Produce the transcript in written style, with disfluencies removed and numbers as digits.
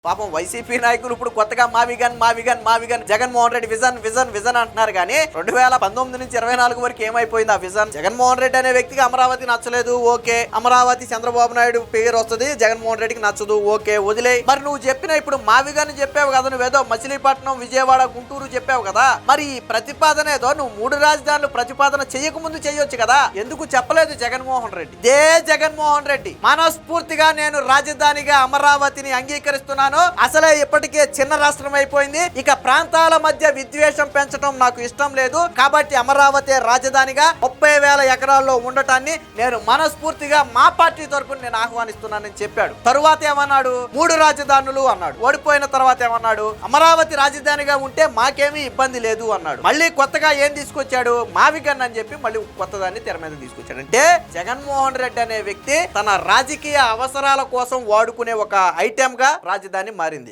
పాపం వైసీపీ నాయకులు ఇప్పుడు కొత్తగా మావిగన్ జగన్మోహన్ రెడ్డి విజన్ అంటున్నారు కానీ 2019 నుంచి 24 వరకు ఏమైపోయింది ఆ విజన్? జగన్మోహన్ రెడ్డి అనే వ్యక్తికి అమరావతి నచ్చలేదు, ఓకే. అమరావతి చంద్రబాబు నాయుడు పేరు వస్తుంది, జగన్మోహన్ రెడ్డికి నచ్చదు, ఓకే, వదిలే. మరి నువ్వు చెప్పిన ఇప్పుడు మావిగన్ చెప్పావు కదా, నువ్వేదో మచిలీపట్నం, విజయవాడ, గుంటూరు చెప్పావు కదా, మరి ఈ ప్రతిపాదన ఏదో నువ్వు 3 రాజధానులు ప్రతిపాదన చేయకముందు చేయొచ్చు కదా, ఎందుకు చెప్పలేదు జగన్మోహన్ రెడ్డి? ఇదే జగన్మోహన్ రెడ్డి మనస్ఫూర్తిగా నేను రాజధానిగా అమరావతిని అంగీకరిస్తున్నాను, అసలే ఇప్పటికే చిన్న రాష్ట్రం అయిపోయింది, ఇక ప్రాంతాల మధ్య విద్వేషం పెంచడం నాకు ఇష్టం లేదు, కాబట్టి అమరావతి రాజధానిగా 30,000 ఎకరాల్లో ఉండటాన్ని నేను మనస్ఫూర్తిగా మా పార్టీ తరపున నేను ఆహ్వానిస్తున్నానని చెప్పాడు. తరువాత ఏమన్నాడు? 3 రాజధానులు అన్నాడు. ఓడిపోయిన తర్వాత ఏమన్నాడు? అమరావతి రాజధానిగా ఉంటే మాకేమీ ఇబ్బంది లేదు అన్నాడు. మళ్ళీ కొత్తగా ఏం తీసుకొచ్చాడు? మావిగన్ అని చెప్పి మళ్ళీ కొత్తదాన్ని తెర మీద తీసుకొచ్చాడు. అంటే జగన్మోహన్ రెడ్డి అనే వ్యక్తి తన రాజకీయ అవసరాల కోసం వాడుకునే ఒక ఐటెం గా రాజధాని మారింది.